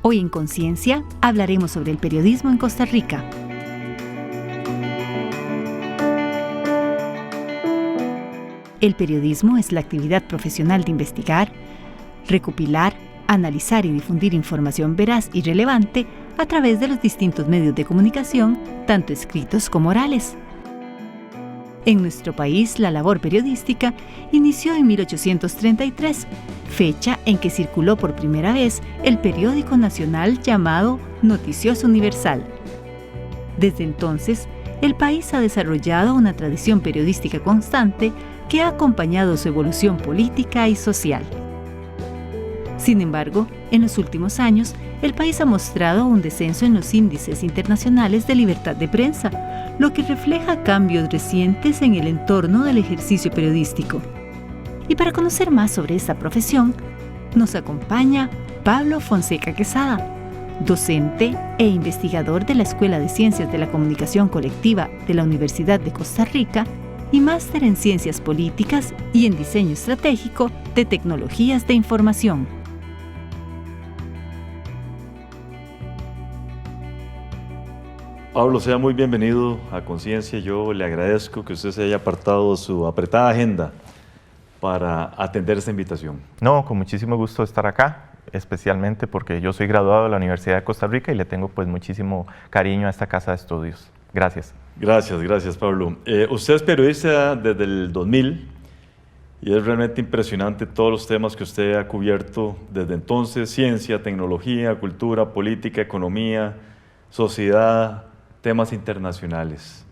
Hoy en Conciencia hablaremos sobre el periodismo en Costa Rica. El periodismo es la actividad profesional de investigar, recopilar, analizar y difundir información veraz y relevante a través de los distintos medios de comunicación, tanto escritos como orales. En nuestro país, la labor periodística inició en 1833, fecha en que circuló por primera vez el periódico nacional llamado Noticioso Universal. Desde entonces, el país ha desarrollado una tradición periodística constante que ha acompañado su evolución política y social. Sin embargo, en los últimos años, el país ha mostrado un descenso en los índices internacionales de libertad de prensa, lo que refleja cambios recientes en el entorno del ejercicio periodístico. Y para conocer más sobre esta profesión, nos acompaña Pablo Fonseca Quesada, docente e investigador de la Escuela de Ciencias de la Comunicación Colectiva de la Universidad de Costa Rica y máster en Ciencias Políticas y en Diseño Estratégico de Tecnologías de Información. Pablo, sea muy bienvenido a Conciencia. Yo le agradezco que usted se haya apartado de su apretada agenda para atender esta invitación. No, con muchísimo gusto estar acá, especialmente porque yo soy graduado de la Universidad de Costa Rica y le tengo pues muchísimo cariño a esta casa de estudios. Gracias. Gracias Pablo. Usted es periodista desde el 2000 y es realmente impresionante todos los temas que usted ha cubierto desde entonces: ciencia, tecnología, cultura, política, economía, sociedad, temas internacionales.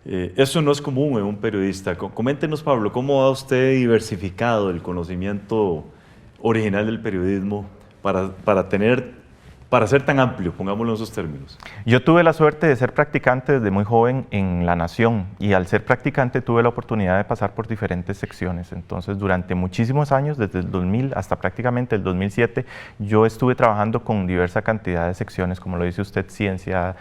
Eso no es común en un periodista. Coméntenos, Pablo, ¿cómo ha usted diversificado el conocimiento original del periodismo para ser tan amplio, pongámoslo en esos términos? Yo tuve la suerte de ser practicante desde muy joven en La Nación y al ser practicante tuve la oportunidad de pasar por diferentes secciones. Entonces, durante muchísimos años, desde el 2000 hasta prácticamente el 2007, yo estuve trabajando con diversa cantidad de secciones, como lo dice usted, ciencia,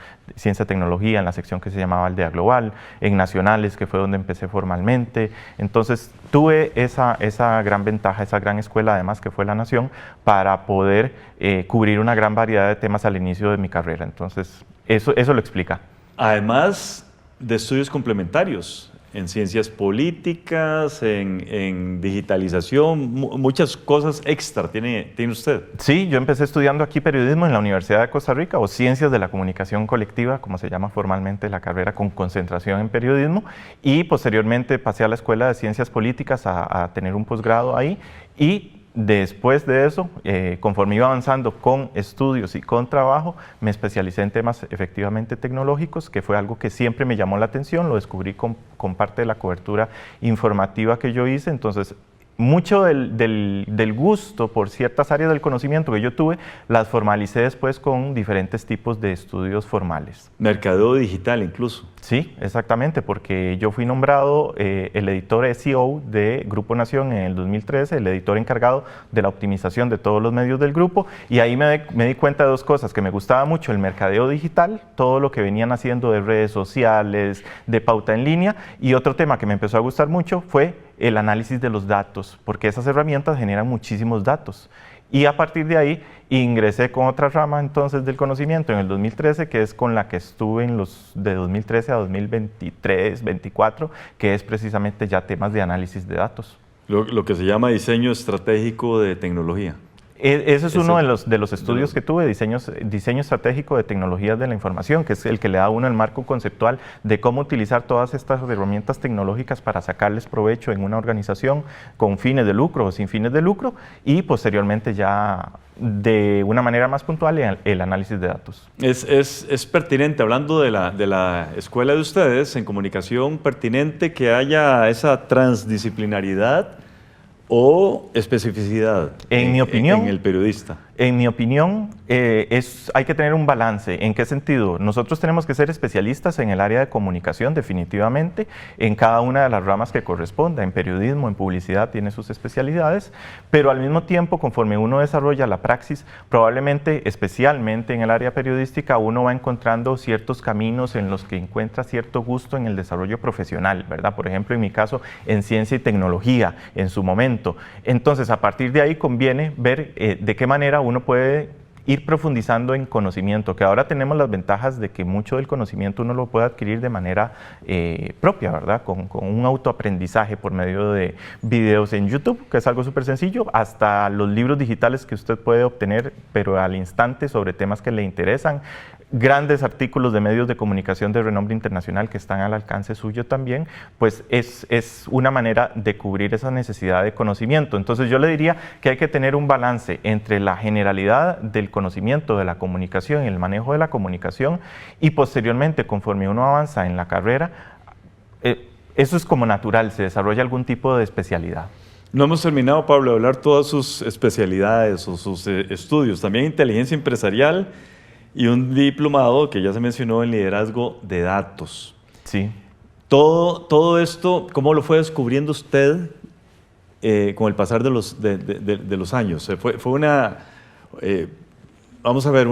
tecnología, en la sección que se llamaba Aldea Global, en Nacionales, que fue donde empecé formalmente. Entonces, tuve esa gran ventaja, esa gran escuela además que fue La Nación, para poder cubrir una gran variedad de temas al inicio de mi carrera. Entonces, eso lo explica. Además de estudios complementarios en ciencias políticas, en digitalización, muchas cosas extra tiene usted. Sí, yo empecé estudiando aquí periodismo en la Universidad de Costa Rica, o Ciencias de la Comunicación Colectiva, como se llama formalmente la carrera, con concentración en periodismo, y posteriormente pasé a la Escuela de Ciencias Políticas a tener un posgrado ahí, y después de eso, conforme iba avanzando con estudios y con trabajo, me especialicé en temas efectivamente tecnológicos, que fue algo que siempre me llamó la atención, lo descubrí con parte de la cobertura informativa que yo hice. Entonces, mucho del gusto por ciertas áreas del conocimiento que yo tuve, las formalicé después con diferentes tipos de estudios formales. Mercadeo digital incluso. Sí, exactamente, porque yo fui nombrado el editor SEO de Grupo Nación en el 2013, el editor encargado de la optimización de todos los medios del grupo, y ahí me di cuenta de dos cosas: que me gustaba mucho el mercadeo digital, todo lo que venían haciendo de redes sociales, de pauta en línea, y otro tema que me empezó a gustar mucho fue el análisis de los datos, porque esas herramientas generan muchísimos datos. Y a partir de ahí ingresé con otra rama entonces del conocimiento en el 2013, que es con la que estuve de 2013 a 2023, 2024, que es precisamente ya temas de análisis de datos. Lo que se llama diseño estratégico de tecnología. Ese es uno de los estudios que tuve, diseño estratégico de tecnologías de la información, que es el que le da a uno el marco conceptual de cómo utilizar todas estas herramientas tecnológicas para sacarles provecho en una organización con fines de lucro o sin fines de lucro, y posteriormente ya de una manera más puntual el análisis de datos. Es pertinente, hablando de la escuela de ustedes en comunicación, pertinente que haya esa transdisciplinaridad o especificidad en mi opinión, en el periodista. En mi opinión, hay que tener un balance. ¿En qué sentido? Nosotros tenemos que ser especialistas en el área de comunicación, definitivamente, en cada una de las ramas que corresponda. En periodismo, en publicidad, tiene sus especialidades, pero al mismo tiempo, conforme uno desarrolla la praxis, probablemente, especialmente en el área periodística, uno va encontrando ciertos caminos en los que encuentra cierto gusto en el desarrollo profesional, ¿verdad? Por ejemplo, en mi caso, en ciencia y tecnología, en su momento. Entonces, a partir de ahí conviene ver de qué manera uno puede ir profundizando en conocimiento, que ahora tenemos las ventajas de que mucho del conocimiento uno lo puede adquirir de manera propia, ¿verdad? Con un autoaprendizaje por medio de videos en YouTube, que es algo súper sencillo, hasta los libros digitales que usted puede obtener, pero al instante, sobre temas que le interesan, grandes artículos de medios de comunicación de renombre internacional que están al alcance suyo también, pues es una manera de cubrir esa necesidad de conocimiento. Entonces yo le diría que hay que tener un balance entre la generalidad del conocimiento de la comunicación y el manejo de la comunicación, y posteriormente, conforme uno avanza en la carrera, eso es como natural, se desarrolla algún tipo de especialidad. No hemos terminado, Pablo, de hablar todas sus especialidades o sus estudios, también inteligencia empresarial y un diplomado que ya se mencionó en liderazgo de datos. Sí. Todo esto, ¿cómo lo fue descubriendo usted con el pasar de los años? Fue una, vamos a ver,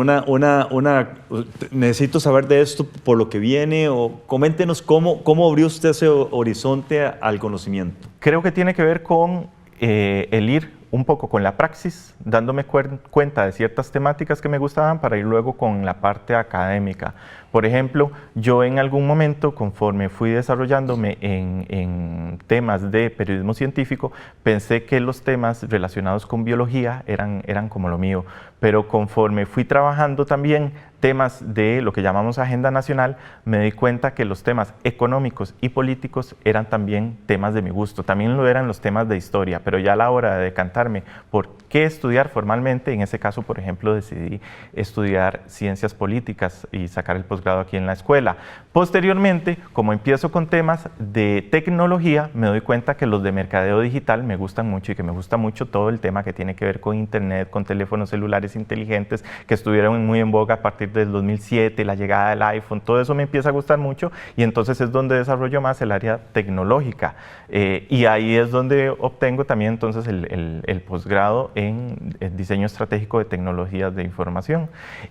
necesito saber de esto por lo que viene, o coméntenos cómo abrió usted ese horizonte al conocimiento. Creo que tiene que ver con el ir un poco con la praxis, dándome cuenta de ciertas temáticas que me gustaban para ir luego con la parte académica. Por ejemplo, yo en algún momento, conforme fui desarrollándome en temas de periodismo científico, pensé que los temas relacionados con biología eran como lo mío, pero conforme fui trabajando también temas de lo que llamamos agenda nacional, me di cuenta que los temas económicos y políticos eran también temas de mi gusto. También lo eran los temas de historia, pero ya a la hora de decantarme por qué estudiar formalmente, en ese caso, por ejemplo, decidí estudiar ciencias políticas y sacar el posgrado aquí en la escuela. Posteriormente, como empiezo con temas de tecnología, me doy cuenta que los de mercadeo digital me gustan mucho, y que me gusta mucho todo el tema que tiene que ver con internet, con teléfonos celulares inteligentes, que estuvieron muy en boga a partir del 2007, la llegada del iPhone, todo eso me empieza a gustar mucho, y entonces es donde desarrollo más el área tecnológica, y ahí es donde obtengo también entonces el posgrado en diseño estratégico de tecnologías de información.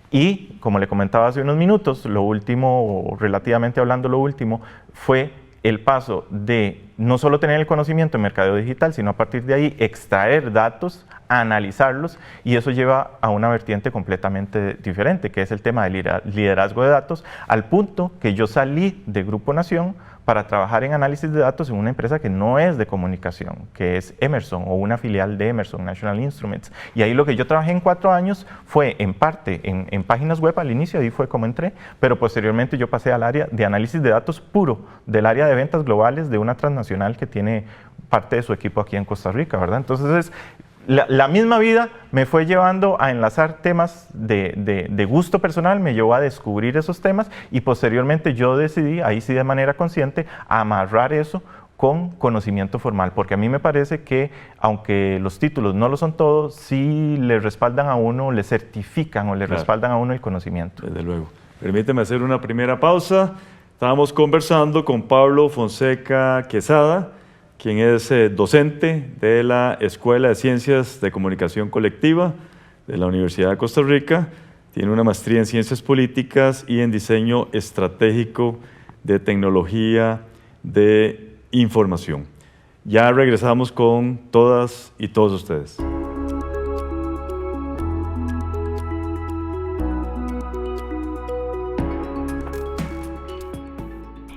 Y como le comentaba hace unos minutos, lo último, relativamente hablando, lo último fue el paso de no solo tener el conocimiento en mercadeo digital, sino a partir de ahí extraer datos, analizarlos, y eso lleva a una vertiente completamente diferente, que es el tema de liderazgo de datos, al punto que yo salí de Grupo Nación para trabajar en análisis de datos en una empresa que no es de comunicación, que es Emerson, o una filial de Emerson, National Instruments. Y ahí lo que yo trabajé en 4 años fue en parte en páginas web al inicio, ahí fue como entré, pero posteriormente yo pasé al área de análisis de datos puro, del área de ventas globales de una transnacional que tiene parte de su equipo aquí en Costa Rica, ¿verdad? Entonces la misma vida me fue llevando a enlazar temas de gusto personal, me llevó a descubrir esos temas, y posteriormente yo decidí, ahí sí de manera consciente, amarrar eso con conocimiento formal, porque a mí me parece que, aunque los títulos no lo son todos, sí le respaldan a uno, le certifican o le respaldan a uno el conocimiento. Desde luego. Permíteme hacer una primera pausa. Estábamos conversando con Pablo Fonseca Quesada, quien es docente de la Escuela de Ciencias de Comunicación Colectiva de la Universidad de Costa Rica. Tiene una maestría en Ciencias Políticas y en Diseño Estratégico de Tecnología de Información. Ya regresamos con todas y todos ustedes.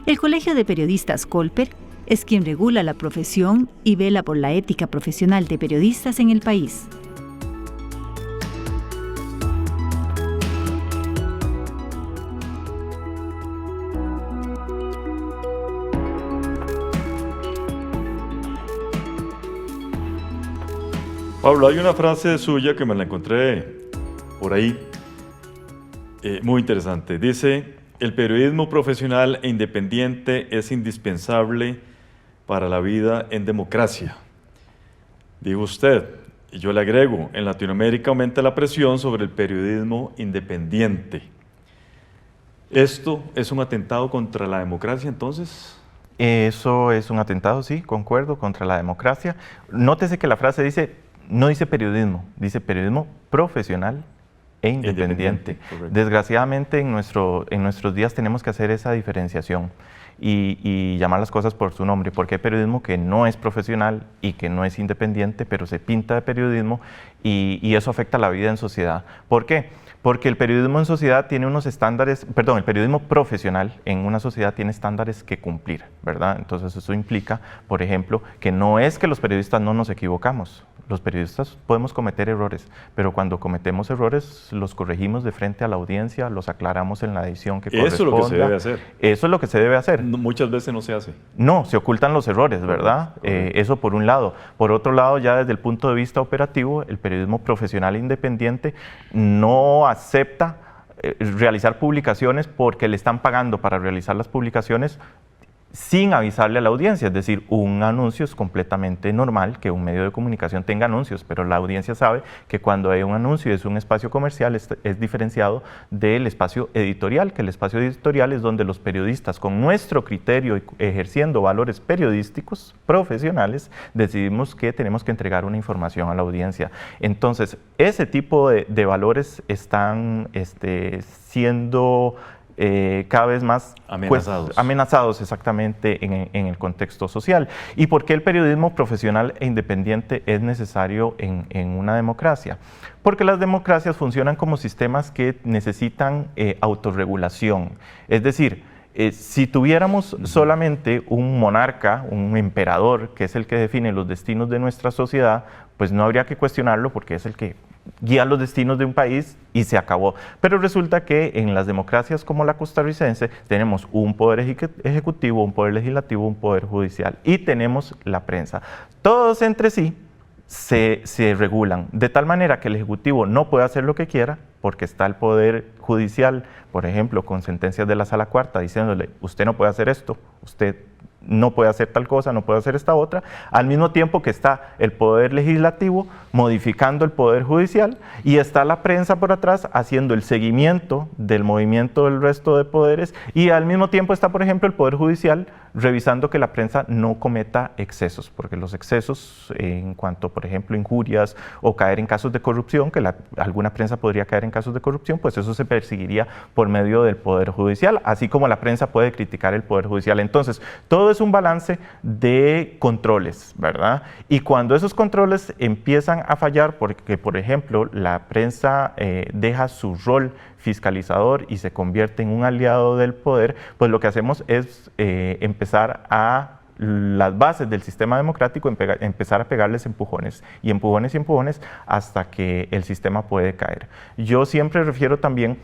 El Colegio de Periodistas Colper es quien regula la profesión y vela por la ética profesional de periodistas en el país. Pablo, hay una frase suya que me la encontré por ahí, muy interesante. Dice: el periodismo profesional e independiente es indispensable para la vida en democracia. Dijo usted, y yo le agrego, en Latinoamérica aumenta la presión sobre el periodismo independiente. ¿Esto es un atentado contra la democracia entonces? Eso es un atentado, sí, concuerdo, contra la democracia. Nótese que la frase no dice periodismo, dice periodismo profesional e independiente. Desgraciadamente en nuestros días tenemos que hacer esa diferenciación. y llamar las cosas por su nombre, porque hay periodismo que no es profesional y que no es independiente, pero se pinta de periodismo y eso afecta la vida en sociedad. ¿Por qué? Porque el periodismo en sociedad tiene unos estándares, perdón, el periodismo profesional en una sociedad tiene estándares que cumplir, ¿verdad? Entonces eso implica, por ejemplo, que no es que los periodistas no nos equivocamos. Los periodistas podemos cometer errores, pero cuando cometemos errores los corregimos de frente a la audiencia, los aclaramos en la edición que corresponda. Eso es lo que se debe hacer. Eso es lo que se debe hacer. Muchas veces no se hace. No, se ocultan los errores, ¿verdad? Eso por un lado. Por otro lado, ya desde el punto de vista operativo, el periodismo profesional e independiente no acepta realizar publicaciones porque le están pagando para realizar las publicaciones sin avisarle a la audiencia, es decir, un anuncio es completamente normal que un medio de comunicación tenga anuncios, pero la audiencia sabe que cuando hay un anuncio y es un espacio comercial es diferenciado del espacio editorial, que el espacio editorial es donde los periodistas con nuestro criterio y ejerciendo valores periodísticos profesionales decidimos que tenemos que entregar una información a la audiencia. Entonces, ese tipo de valores están siendo cada vez más amenazados exactamente en el contexto social. ¿Y por qué el periodismo profesional e independiente es necesario en una democracia? Porque las democracias funcionan como sistemas que necesitan autorregulación. Es decir, si tuviéramos solamente un monarca, un emperador, que es el que define los destinos de nuestra sociedad, pues no habría que cuestionarlo porque es el que guía los destinos de un país y se acabó. Pero resulta que en las democracias como la costarricense tenemos un poder ejecutivo, un poder legislativo, un poder judicial y tenemos la prensa. Todos entre sí se regulan, de tal manera que el ejecutivo no puede hacer lo que quiera porque está el poder judicial, por ejemplo, con sentencias de la Sala Cuarta diciéndole, usted no puede hacer esto, usted no puede hacer tal cosa, no puede hacer esta otra, al mismo tiempo que está el poder legislativo modificando el poder judicial y está la prensa por atrás haciendo el seguimiento del movimiento del resto de poderes y al mismo tiempo está, por ejemplo, el poder judicial revisando que la prensa no cometa excesos, porque los excesos en cuanto, por ejemplo, injurias o caer en casos de corrupción, que alguna prensa podría caer en casos de corrupción, pues eso se perseguiría por medio del Poder Judicial, así como la prensa puede criticar el Poder Judicial. Entonces, todo es un balance de controles, ¿verdad? Y cuando esos controles empiezan a fallar, porque, por ejemplo, la prensa deja su rol fiscalizador y se convierte en un aliado del poder, pues lo que hacemos es empezar a las bases del sistema democrático, empezar a pegarles empujones y empujones y empujones hasta que el sistema puede caer. Yo siempre refiero también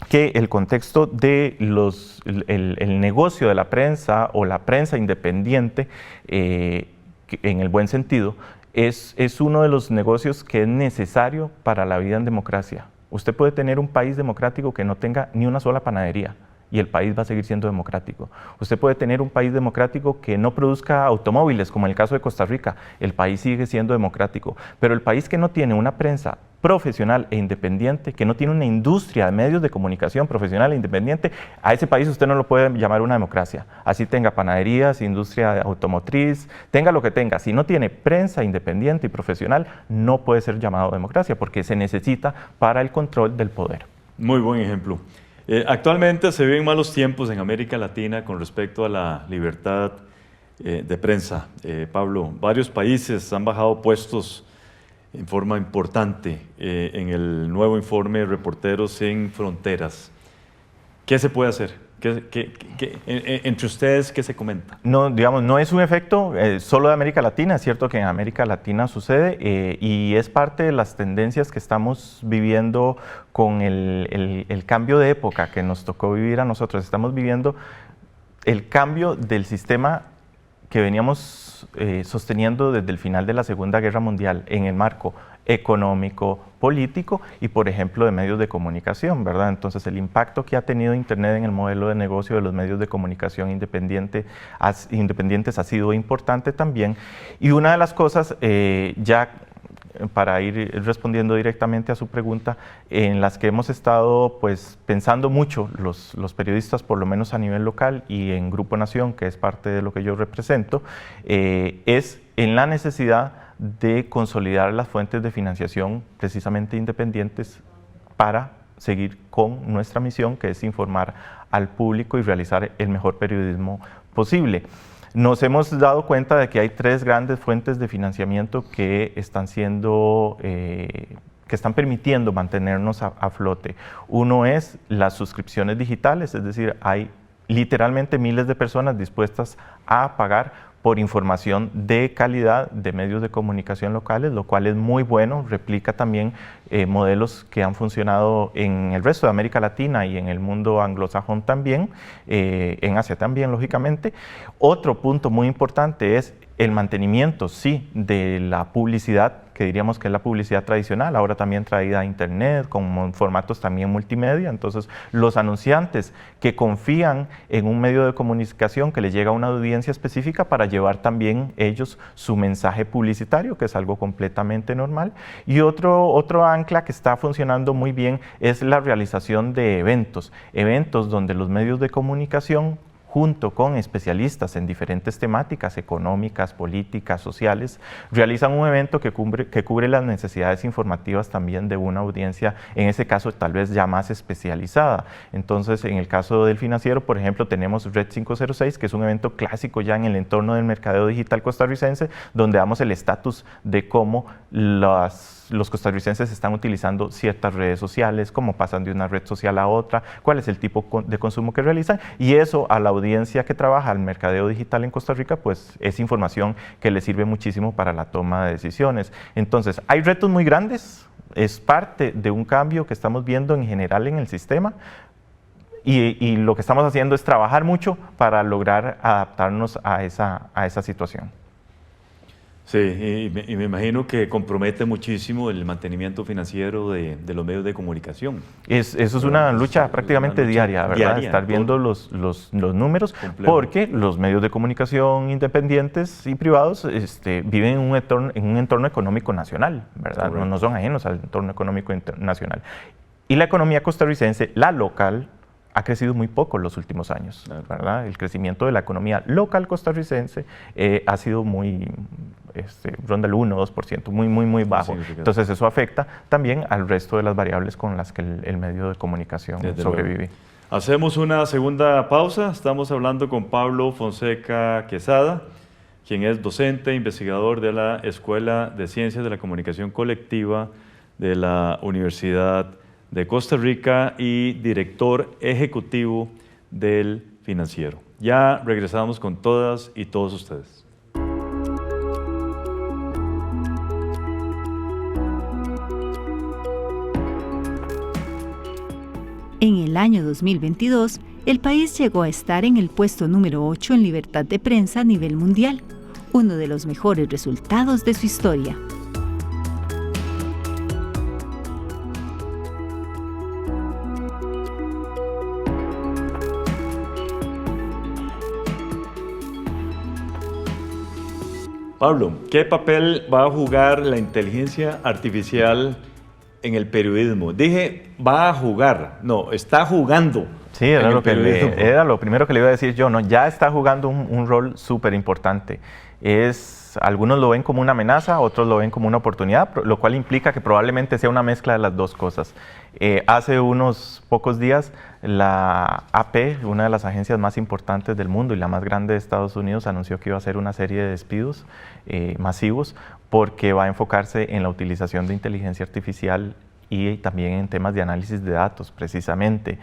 que el contexto de el negocio de la prensa o la prensa independiente, en el buen sentido, es uno de los negocios que es necesario para la vida en democracia. Usted puede tener un país democrático que no tenga ni una sola panadería y el país va a seguir siendo democrático. Usted puede tener un país democrático que no produzca automóviles, como en el caso de Costa Rica, el país sigue siendo democrático. Pero el país que no tiene una prensa profesional e independiente, que no tiene una industria de medios de comunicación profesional e independiente, a ese país usted no lo puede llamar una democracia. Así tenga panaderías, industria automotriz, tenga lo que tenga. Si no tiene prensa independiente y profesional, no puede ser llamado democracia, porque se necesita para el control del poder. Muy buen ejemplo. Actualmente se viven malos tiempos en América Latina con respecto a la libertad de prensa. Pablo, varios países han bajado puestos en forma importante en el nuevo informe Reporteros Sin Fronteras. ¿Qué se puede hacer? Entre ustedes, ¿qué se comenta? No, digamos, no es un efecto solo de América Latina, es cierto que en América Latina sucede y es parte de las tendencias que estamos viviendo con el cambio de época que nos tocó vivir a nosotros. Estamos viviendo el cambio del sistema que veníamos sosteniendo desde el final de la Segunda Guerra Mundial en el marco económico, político y, por ejemplo, de medios de comunicación, ¿verdad? Entonces, el impacto que ha tenido Internet en el modelo de negocio de los medios de comunicación independientes ha sido importante también. Y una de las cosas, ya para ir respondiendo directamente a su pregunta, en las que hemos estado pues pensando mucho los periodistas, por lo menos a nivel local y en Grupo Nación, que es parte de lo que yo represento, es en la necesidad de consolidar las fuentes de financiación precisamente independientes para seguir con nuestra misión, que es informar al público y realizar el mejor periodismo posible. Nos hemos dado cuenta de que hay 3 grandes fuentes de financiamiento que están permitiendo mantenernos a flote. Uno es las suscripciones digitales, es decir, hay literalmente miles de personas dispuestas a pagar por información de calidad de medios de comunicación locales, lo cual es muy bueno, replica también modelos que han funcionado en el resto de América Latina y en el mundo anglosajón también, en Asia también, lógicamente. Otro punto muy importante es el mantenimiento, sí, de la publicidad, que diríamos que es la publicidad tradicional, ahora también traída a internet, con formatos también multimedia. Entonces, los anunciantes que confían en un medio de comunicación que les llega a una audiencia específica para llevar también ellos su mensaje publicitario, que es algo completamente normal. Y otro ancla que está funcionando muy bien es la realización de eventos donde los medios de comunicación, junto con especialistas en diferentes temáticas económicas, políticas, sociales, realizan un evento que cubre las necesidades informativas también de una audiencia, en ese caso tal vez ya más especializada. Entonces, en el caso del Financiero, por ejemplo, tenemos Red 506, que es un evento clásico ya en el entorno del mercadeo digital costarricense, donde damos el estatus de cómo los costarricenses están utilizando ciertas redes sociales, cómo pasan de una red social a otra, cuál es el tipo de consumo que realizan, y eso a la audiencia que trabaja el mercadeo digital en Costa Rica, pues es información que le sirve muchísimo para la toma de decisiones. Entonces, hay retos muy grandes, es parte de un cambio que estamos viendo en general en el sistema, y lo que estamos haciendo es trabajar mucho para lograr adaptarnos a esa situación. Sí, y me imagino que compromete muchísimo el mantenimiento financiero de los medios de comunicación. Eso es una lucha prácticamente diaria, ¿verdad? Estar viendo los números, complejo. Porque los medios de comunicación independientes y privados viven en un entorno económico nacional, ¿verdad? No son ajenos al entorno económico nacional. Y la economía costarricense, la local, ha crecido muy poco en los últimos años, ¿verdad? El crecimiento de la economía local costarricense ha sido muy, ronda el 1 o 2%, muy bajo. Entonces eso afecta también al resto de las variables con las que el medio de comunicación sobrevive. Hacemos una segunda pausa. Estamos hablando con Pablo Fonseca Quesada, quien es docente e investigador de la Escuela de Ciencias de la Comunicación Colectiva de la Universidad de Costa Rica y director ejecutivo del Financiero. Ya regresamos con todas y todos ustedes. En el año 2022, el país llegó a estar en el puesto número 8 en libertad de prensa a nivel mundial, uno de los mejores resultados de su historia. Pablo, ¿qué papel va a jugar la inteligencia artificial en el periodismo? Dije, va a jugar, no, está jugando. Sí, era lo primero que le iba a decir yo, ¿no? Ya está jugando un rol súper importante. Algunos lo ven como una amenaza, otros lo ven como una oportunidad, lo cual implica que probablemente sea una mezcla de las dos cosas. Hace unos pocos días, la AP, una de las agencias más importantes del mundo y la más grande de Estados Unidos, anunció que iba a hacer una serie de despidos masivos porque va a enfocarse en la utilización de inteligencia artificial y también en temas de análisis de datos, precisamente.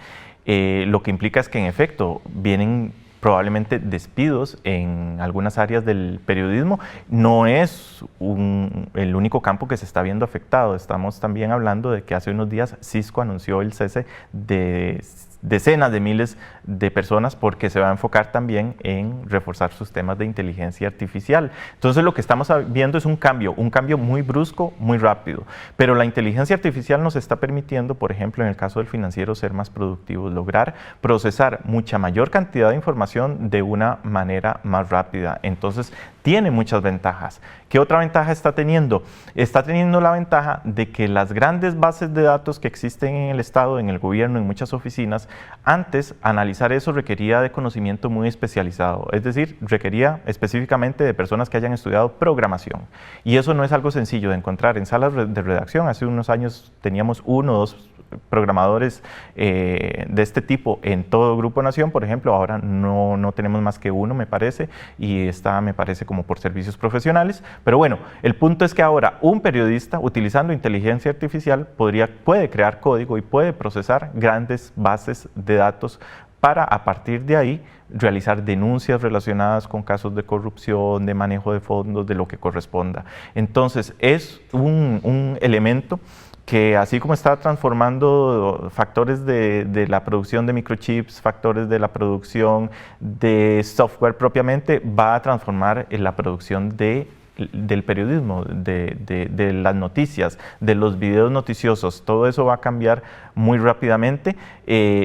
Lo que implica es que, en efecto, vienen probablemente despidos en algunas áreas del periodismo. No es el único campo que se está viendo afectado. Estamos también hablando de que hace unos días Cisco anunció el cese de decenas de miles de personas porque se va a enfocar también en reforzar sus temas de inteligencia artificial. Entonces lo que estamos viendo es un cambio muy brusco, muy rápido. Pero la inteligencia artificial nos está permitiendo, por ejemplo, en el caso del Financiero, ser más productivos, lograr procesar mucha mayor cantidad de información de una manera más rápida. Entonces tiene muchas ventajas. ¿Qué otra ventaja está teniendo? Está teniendo la ventaja de que las grandes bases de datos que existen en el Estado, en el gobierno, en muchas oficinas, antes analizar eso requería de conocimiento muy especializado, es decir, requería específicamente de personas que hayan estudiado programación. Y eso no es algo sencillo de encontrar en salas de redacción. Hace unos años teníamos 1 o 2 programadores de este tipo en todo Grupo Nación. Por ejemplo, ahora no tenemos más que uno, me parece, y está, me parece, como por servicios profesionales. Pero bueno, el punto es que ahora un periodista, utilizando inteligencia artificial, puede crear código y puede procesar grandes bases de datos para, a partir de ahí, realizar denuncias relacionadas con casos de corrupción, de manejo de fondos, de lo que corresponda. Entonces, es un elemento que, así como está transformando factores de la producción de microchips, factores de la producción de software propiamente, va a transformar en la producción del periodismo, de las noticias, de los videos noticiosos. Todo eso va a cambiar muy rápidamente.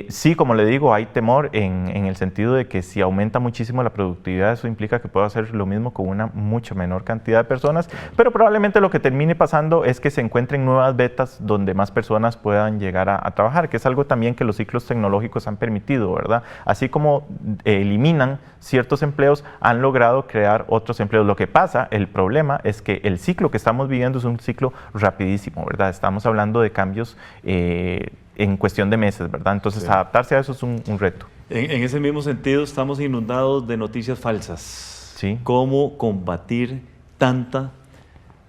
Sí, como le digo, hay temor en el sentido de que si aumenta muchísimo la productividad, eso implica que pueda hacer lo mismo con una mucho menor cantidad de personas, pero probablemente lo que termine pasando es que se encuentren nuevas vetas donde más personas puedan llegar a trabajar, que es algo también que los ciclos tecnológicos han permitido, ¿verdad? Así como eliminan ciertos empleos, han logrado crear otros empleos. Lo que pasa, el problema es que el ciclo que estamos viviendo es un ciclo rapidísimo, ¿verdad? Estamos hablando de cambios en cuestión de meses, ¿verdad? Entonces, sí, adaptarse a eso es un reto. En ese mismo sentido, estamos inundados de noticias falsas. Sí. ¿Cómo combatir tanta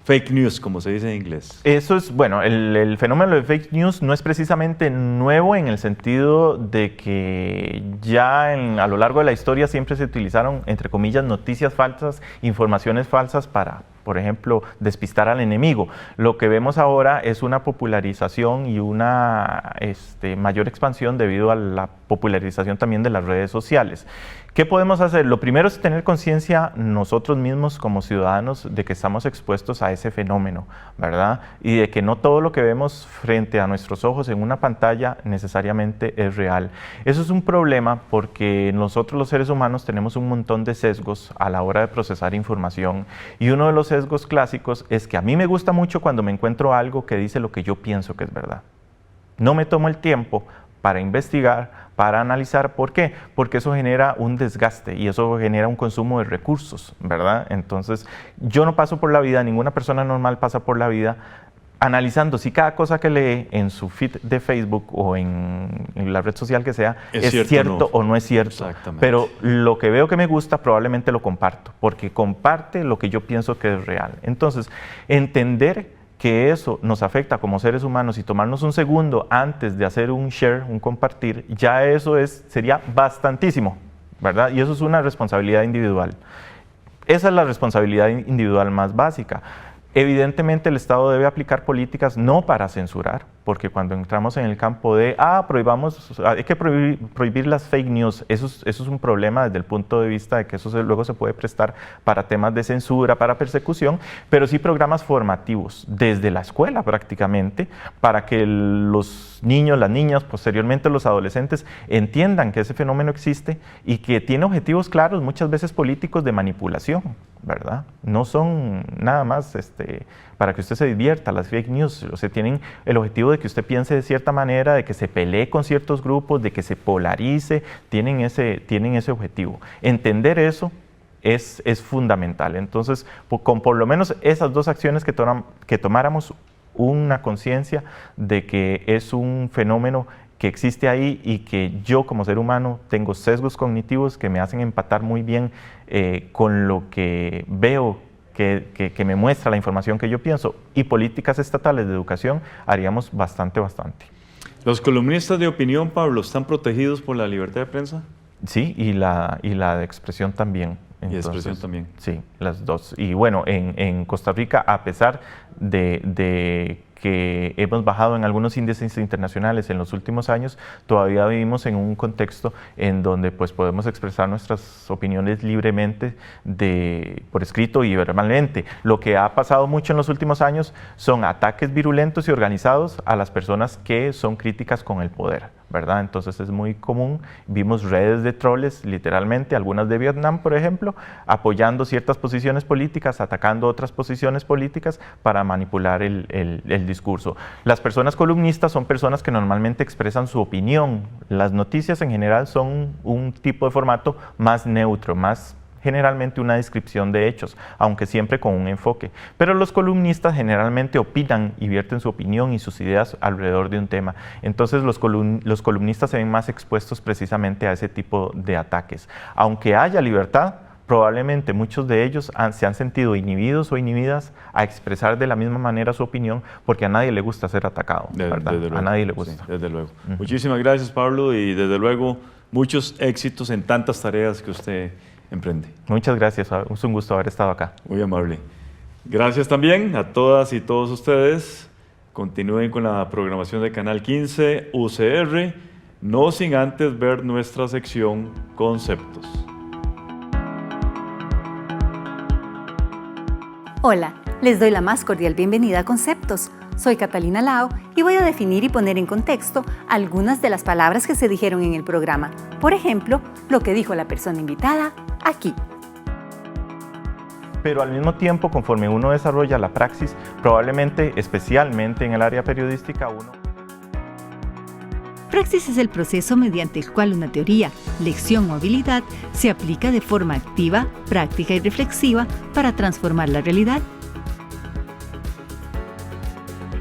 fake news, como se dice en inglés? Eso es, bueno, el fenómeno de fake news no es precisamente nuevo en el sentido de que ya a lo largo de la historia siempre se utilizaron, entre comillas, noticias falsas, informaciones falsas para, por ejemplo, despistar al enemigo. Lo que vemos ahora es una popularización y una mayor expansión debido a la popularización también de las redes sociales. ¿Qué podemos hacer? Lo primero es tener conciencia nosotros mismos como ciudadanos de que estamos expuestos a ese fenómeno, ¿verdad? Y de que no todo lo que vemos frente a nuestros ojos en una pantalla necesariamente es real. Eso es un problema porque nosotros los seres humanos tenemos un montón de sesgos a la hora de procesar información, y uno de los sesgos clásicos es que a mí me gusta mucho cuando me encuentro algo que dice lo que yo pienso que es verdad. No me tomo el tiempo para investigar, para analizar. ¿Por qué? Porque eso genera un desgaste y eso genera un consumo de recursos, ¿verdad? Entonces, yo no paso por la vida, ninguna persona normal pasa por la vida analizando si cada cosa que lee en su feed de Facebook o en la red social que sea es cierto o no es cierto. Pero lo que veo que me gusta probablemente lo comparto, porque comparte lo que yo pienso que es real. Entonces, entender que eso nos afecta como seres humanos y tomarnos un segundo antes de hacer un share, un compartir, ya eso sería bastantísimo, ¿verdad? Y eso es una responsabilidad individual. Esa es la responsabilidad individual más básica. Evidentemente el Estado debe aplicar políticas no para censurar, porque cuando entramos en el campo de, hay que prohibir las fake news, eso es un problema desde el punto de vista de que eso luego se puede prestar para temas de censura, para persecución, pero sí programas formativos desde la escuela prácticamente, para que los niños, las niñas, posteriormente los adolescentes, entiendan que ese fenómeno existe y que tiene objetivos claros, muchas veces políticos, de manipulación, ¿verdad? No son nada más para que usted se divierta. Las fake news, o sea, tienen el objetivo de que usted piense de cierta manera, de que se pelee con ciertos grupos, de que se polarice, tienen ese objetivo. Entender eso es fundamental. Entonces, con por lo menos esas dos acciones que tomáramos una conciencia de que es un fenómeno que existe ahí y que yo como ser humano tengo sesgos cognitivos que me hacen empatar muy bien con lo que veo que me muestra la información que yo pienso, y políticas estatales de educación, haríamos bastante. ¿Los columnistas de opinión, Pablo, están protegidos por la libertad de prensa? Sí, y la de expresión también. Entonces, y de expresión también. Sí, las dos. Y bueno, en Costa Rica, a pesar de que hemos bajado en algunos índices internacionales en los últimos años, todavía vivimos en un contexto en donde pues podemos expresar nuestras opiniones libremente por escrito y verbalmente. Lo que ha pasado mucho en los últimos años son ataques virulentos y organizados a las personas que son críticas con el poder, ¿verdad? Entonces es muy común, vimos redes de troles, literalmente, algunas de Vietnam, por ejemplo, apoyando ciertas posiciones políticas, atacando otras posiciones políticas para manipular el discurso. Las personas columnistas son personas que normalmente expresan su opinión. Las noticias en general son un tipo de formato más neutro, más generalmente una descripción de hechos, aunque siempre con un enfoque. Pero los columnistas generalmente opinan y vierten su opinión y sus ideas alrededor de un tema. Entonces los columnistas se ven más expuestos precisamente a ese tipo de ataques. Aunque haya libertad, probablemente muchos de ellos se han sentido inhibidos o inhibidas a expresar de la misma manera su opinión, porque a nadie le gusta ser atacado, ¿verdad? A nadie le gusta. Sí, desde luego. Muchísimas gracias, Pablo, y desde luego muchos éxitos en tantas tareas que usted emprende. Muchas gracias, es un gusto haber estado acá. Muy amable. Gracias también a todas y todos ustedes. Continúen con la programación de Canal 15 UCR, no sin antes ver nuestra sección Conceptos. Hola, les doy la más cordial bienvenida a Conceptos. Soy Catalina Lao y voy a definir y poner en contexto algunas de las palabras que se dijeron en el programa. Por ejemplo, lo que dijo la persona invitada aquí. Pero al mismo tiempo, conforme uno desarrolla la praxis, probablemente, especialmente en el área periodística, Praxis es el proceso mediante el cual una teoría, lección o habilidad se aplica de forma activa, práctica y reflexiva para transformar la realidad.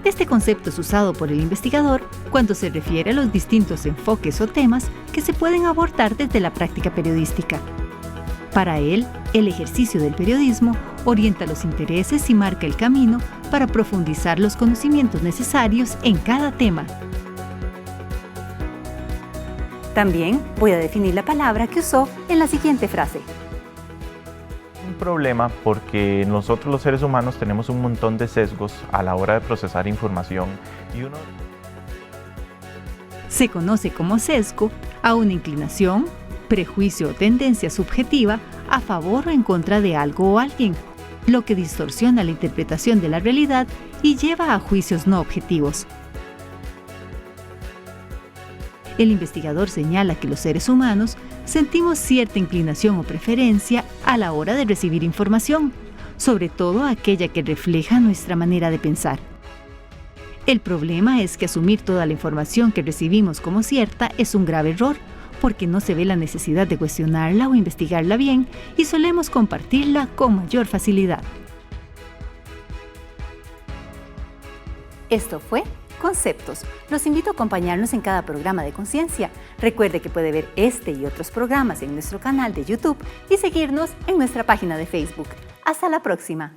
Este concepto es usado por el investigador cuando se refiere a los distintos enfoques o temas que se pueden abordar desde la práctica periodística. Para él, el ejercicio del periodismo orienta los intereses y marca el camino para profundizar los conocimientos necesarios en cada tema. También voy a definir la palabra que usó en la siguiente frase. Un problema porque nosotros los seres humanos tenemos un montón de sesgos a la hora de procesar información y uno se conoce como sesgo a una inclinación, prejuicio o tendencia subjetiva a favor o en contra de algo o alguien, lo que distorsiona la interpretación de la realidad y lleva a juicios no objetivos. El investigador señala que los seres humanos sentimos cierta inclinación o preferencia a la hora de recibir información, sobre todo aquella que refleja nuestra manera de pensar. El problema es que asumir toda la información que recibimos como cierta es un grave error, porque no se ve la necesidad de cuestionarla o investigarla bien y solemos compartirla con mayor facilidad. Esto fue Conceptos. Los invito a acompañarnos en cada programa de conciencia. Recuerde que puede ver este y otros programas en nuestro canal de YouTube y seguirnos en nuestra página de Facebook. Hasta la próxima.